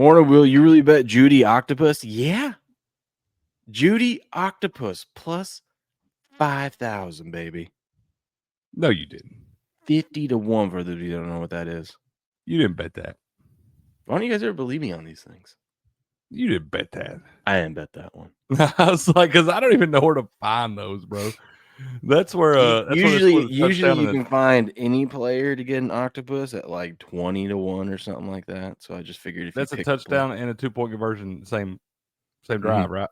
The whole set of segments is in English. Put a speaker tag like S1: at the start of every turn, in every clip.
S1: Morning, Will. You really bet Judy Octopus? Yeah. Judy Octopus plus 5,000, baby.
S2: No, you didn't.
S1: 50-1 for those of you that don't know what that is.
S2: You didn't bet that.
S1: Why don't you guys ever believe me on these things?
S2: You didn't bet that.
S1: I didn't bet that one.
S2: I was like, because I don't even know where to find those, bro. That's where
S1: usually
S2: touchdown
S1: you can find any player to get an octopus at like 20-1 or something like that. So I just figured if
S2: that's
S1: you
S2: a
S1: pick
S2: touchdown and a 2-point conversion, same drive, right?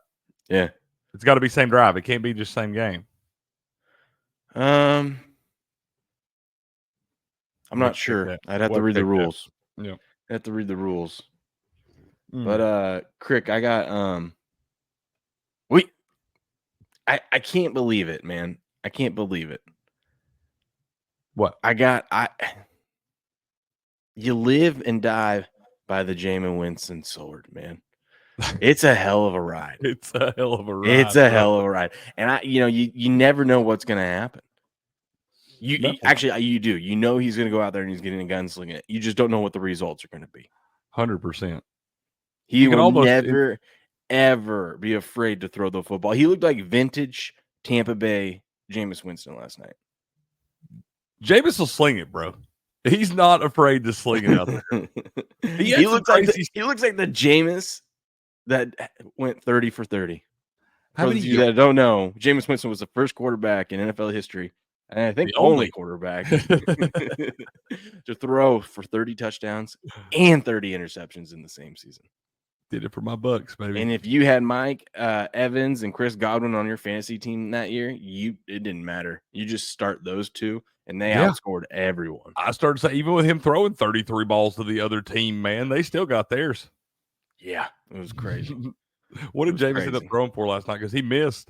S1: Yeah.
S2: It's got to be same drive. It can't be just same game.
S1: I'm not sure. I'd have to read the rules.
S2: Yeah.
S1: I have to read the rules.
S2: Mm.
S1: But Crick, I got I can't believe it, man. I can't believe it.
S2: What?
S1: You live and die by the Jameis Winston sword, man. It's a hell of a ride.
S2: It's a hell of a ride.
S1: It's a hell of a ride. And you never know what's going to happen. You actually, you do. You know he's going to go out there and he's getting a gunslinger it. You just don't know what the results are going to be.
S2: 100%.
S1: He will never, ever be afraid to throw the football. He looked like vintage Tampa Bay Jameis Winston last night.
S2: Jameis will sling it, bro. He's not afraid to sling it out there.
S1: he looks like the Jameis that went 30 for 30. For those of you that don't know, Jameis Winston was the first quarterback in NFL history, and I think the only quarterback to throw for 30 touchdowns and 30 interceptions in the same season.
S2: Did it for my Bucks, baby.
S1: And if you had Mike Evans and Chris Godwin on your fantasy team that year, it didn't matter. You just start those two, and they outscored everyone.
S2: I started saying, even with him throwing 33 balls to the other team, man, they still got theirs.
S1: Yeah, it was crazy.
S2: What did Jameis end up throwing for last night? Because he missed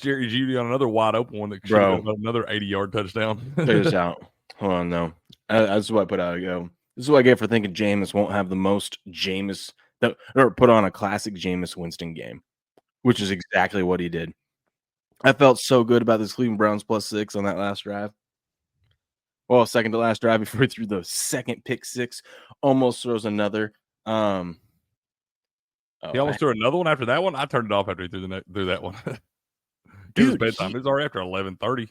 S2: Jerry Jeudy on another wide open one that should have been another 80-yard touchdown.
S1: Check this out. Hold on, no. That's what I put out. This is what I get for thinking Jameis won't have the most Jameis or put on a classic Jameis Winston game, which is exactly what he did. I felt so good about this Cleveland Browns +6 on that last drive. Well, second to last drive before he threw the second pick six, almost throws another.
S2: He almost threw another one after that one. I turned it off after he threw that one. It was bedtime. It was already after 11:30.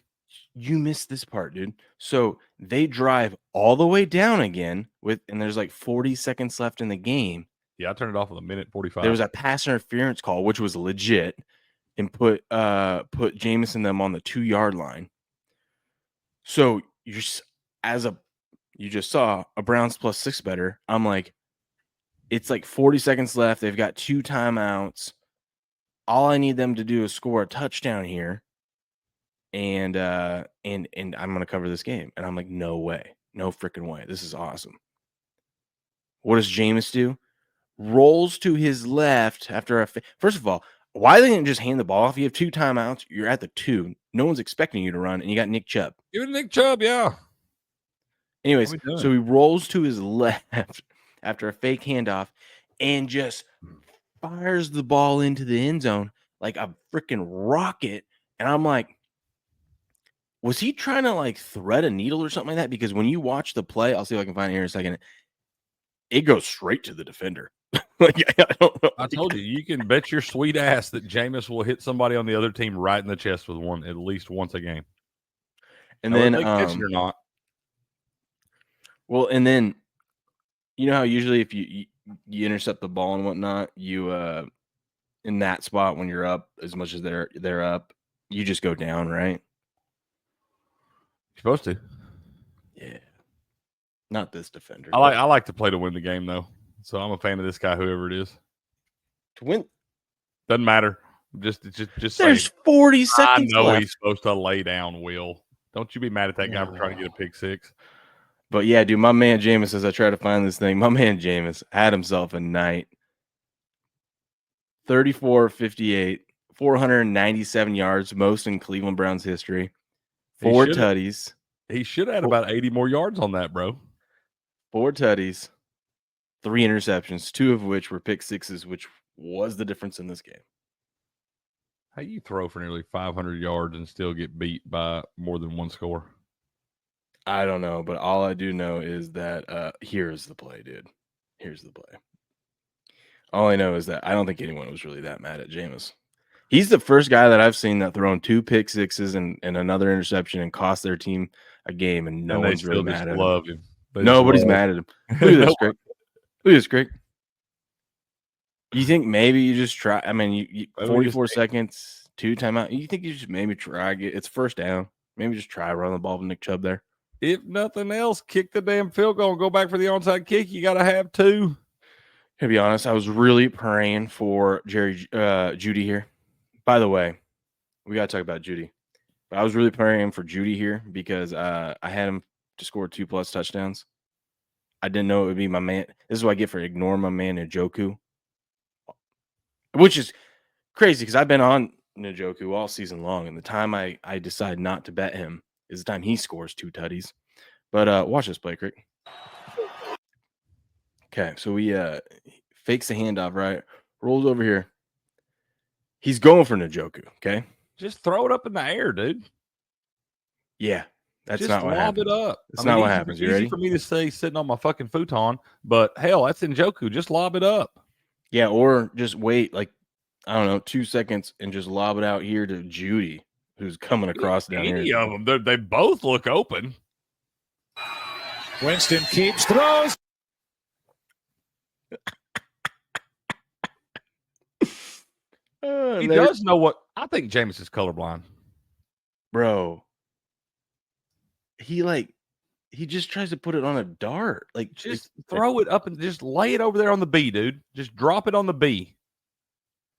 S1: You missed this part, dude. So they drive all the way down again and there's like 40 seconds left in the game.
S2: Yeah, I turned it off with 1:45.
S1: There was a pass interference call, which was legit, and put Jameis and them on the 2-yard line. So you just saw a Browns +6 better. I'm like, it's like 40 seconds left. They've got 2 timeouts. All I need them to do is score a touchdown here, and I'm gonna cover this game. And I'm like, no way, no freaking way. This is awesome. What does Jameis do? Rolls to his left after first of all, why they didn't just hand the ball off? You have 2 timeouts. You're at the 2. No one's expecting you to run, and you got Nick Chubb.
S2: Give it Nick Chubb, yeah.
S1: Anyways, so he rolls to his left after a fake handoff and just fires the ball into the end zone like a freaking rocket. And I'm like, was he trying to like thread a needle or something like that? Because when you watch the play, I'll see if I can find it here in a second. It goes straight to the defender. Like, I don't know.
S2: I told you can bet your sweet ass that Jameis will hit somebody on the other team right in the chest with one at least once a game.
S1: And then,
S2: catch it or not.
S1: Well, and then, you know how usually if you intercept the ball and whatnot, you in that spot when you're up as much as they're up, you just go down, right?
S2: You're supposed to.
S1: Yeah. Not this defender.
S2: I like to play to win the game though. So I'm a fan of this guy, whoever it is.
S1: To win
S2: doesn't matter. Just
S1: there's
S2: saying.
S1: 40 seconds
S2: I know
S1: left.
S2: He's supposed to lay down, Will. Don't you be mad at that guy for trying to get a pick six.
S1: But yeah, dude, my man Jameis, as I try to find this thing, my man Jameis had himself a night. 34-58, 497 yards, most in Cleveland Browns history. 4 tutties.
S2: He should have had about 80 more yards on that, bro.
S1: 4 tutties, 3 interceptions, 2 of which were pick sixes, which was the difference in this game.
S2: How you throw for nearly 500 yards and still get beat by more than one score?
S1: I don't know, but all I do know is that here's the play, dude. Here's the play. All I know is that I don't think anyone was really that mad at Jameis. He's the first guy that I've seen that thrown 2 pick sixes and another interception and cost their team a game, and no one's really mad at him. Nobody's mad at him. Look at this, Greg. Look at this, Greg. You think maybe you just try? I mean, you 44 seconds, 2 timeout. You think you just maybe try? It's first down. Maybe just try run the ball with Nick Chubb there.
S2: If nothing else, kick the damn field goal and go back for the onside kick. You got to have 2.
S1: To be honest, I was really praying for Judy here. By the way, we got to talk about Judy. But I was really praying for Judy here because I had him to score 2+ touchdowns. I didn't know it would be my man. This is what I get for ignoring my man Njoku. Which is crazy because I've been on Njoku all season long, and the time I decide not to bet him is the time he scores 2 tutties. But watch this play, Crick. Okay, so he fakes the handoff, right? Rolls over here. He's going for Njoku, okay?
S2: Just throw it up in the air, dude.
S1: Yeah, that's
S2: just
S1: not what happens.
S2: Lob it up.
S1: That's not what happens. You ready?
S2: Easy for me to say sitting on my fucking futon, but hell, that's Njoku. Just lob it up.
S1: Yeah, or just wait, like, I don't know, 2 seconds and just lob it out here to Judy, who's coming across down here.
S2: Any of them, they both look open.
S3: Winston keeps, throws.
S2: He does know what. I think Jameis is colorblind.
S1: Bro. He just tries to put it on a dart. Like,
S2: just throw it up and just lay it over there on the B, dude. Just drop it on the B.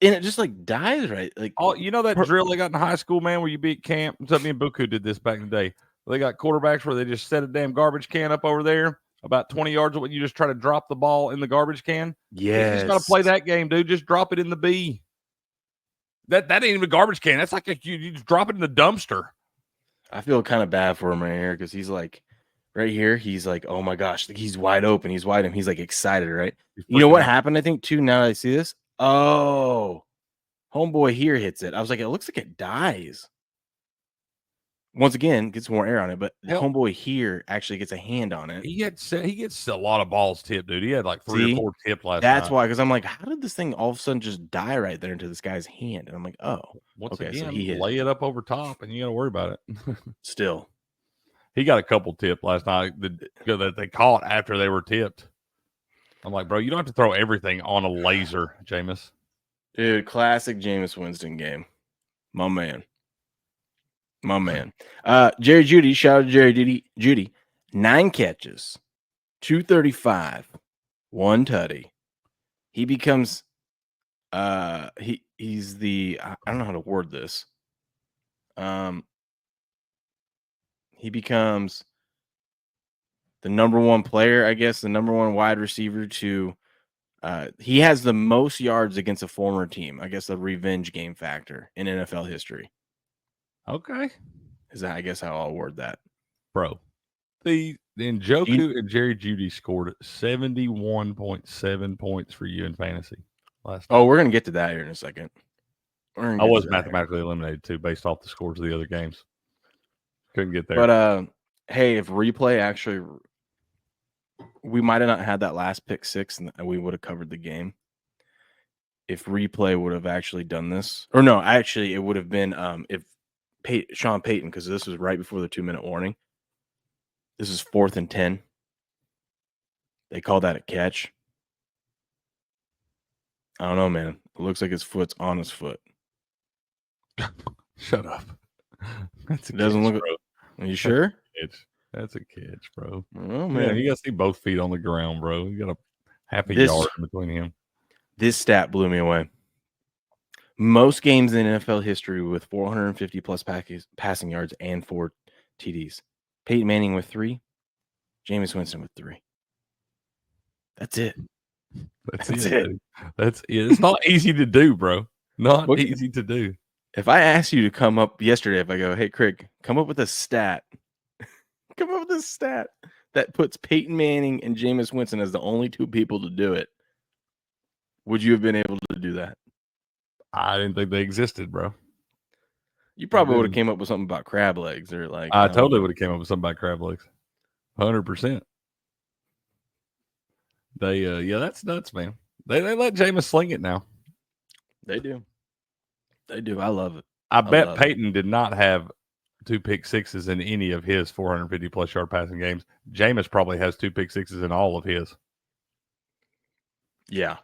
S1: And it just like dies right. Like,
S2: oh, you know that drill they got in high school, man, where you beat camp? Me and Buku did this back in the day. They got quarterbacks where they just set a damn garbage can up over there about 20 yards away. You just try to drop the ball in the garbage can.
S1: Yeah,
S2: you just got to play that game, dude. Just drop it in the B. That ain't even a garbage can. That's like you just drop it in the dumpster.
S1: I feel kind of bad for him right here because he's like, right here, he's like, oh my gosh, he's wide open. He's wide open. He's like excited, right? You know what happened, I think, too, now that I see this? Oh, homeboy here hits it. I was like, it looks like it dies. Once again, gets more air on it, but homeboy here actually gets a hand on it.
S2: He gets a lot of balls tipped, dude. He had like 3 or 4 tipped last night.
S1: That's why, because I'm like, how did this thing all of a sudden just die right there into this guy's hand? And I'm like, oh,
S2: once again, so he lay it up over top, and you got to worry about it.
S1: Still,
S2: he got a couple tipped last night that they caught after they were tipped. I'm like, bro, you don't have to throw everything on a laser, Jameis.
S1: Dude, classic Jameis Winston game. My man. Jerry Judy, shout out to Jerry Judy. 9 catches, 235, 1 tutty. He becomes he's the I don't know how to word this. He becomes the number 1 player, I guess, the number 1 wide receiver to he has the most yards against a former team. I guess the revenge game factor in NFL history.
S2: Okay.
S1: Is that, I guess, how I'll word that.
S2: Bro. The Njoku and Jerry Judy scored 71.7 points for you in fantasy last night.
S1: Oh, we're going to get to that here in a second.
S2: I was mathematically eliminated, too, based off the scores of the other games. Couldn't get there.
S1: But, hey, if replay actually – we might have not had that last pick 6 and we would have covered the game. If replay would have actually done this. Or no, actually, it would have been if Sean Payton, because this was right before the 2-minute warning. This is 4th and 10. They call that a catch. I don't know, man. It looks like his foot's on his foot.
S2: Shut up.
S1: That's a doesn't catch, look. Bro. Are you sure?
S2: That's a catch, bro.
S1: Oh man,
S2: you got to see both feet on the ground, bro. You got a half a yard in between him.
S1: This stat blew me away. Most games in NFL history with 450 plus passing yards and 4 TDs. Peyton Manning with 3. Jameis Winston with 3. That's it.
S2: That's it. That's it. It's not easy to do, bro. Not easy to do.
S1: If I asked you to come up yesterday, if I go, hey, Craig, come up with a stat. Come up with a stat that puts Peyton Manning and Jameis Winston as the only 2 people to do it. Would you have been able to do that?
S2: I didn't think they existed, bro.
S1: You probably would have came up with something about crab legs or like.
S2: I totally would have came up with something about crab legs. 100%. They, yeah, that's nuts, man. They let Jameis sling it now.
S1: They do. They do. I love it.
S2: I bet
S1: love
S2: Peyton did not have 2 pick sixes in any of his 450 plus yard passing games. Jameis probably has 2 pick sixes in all of his.
S1: Yeah.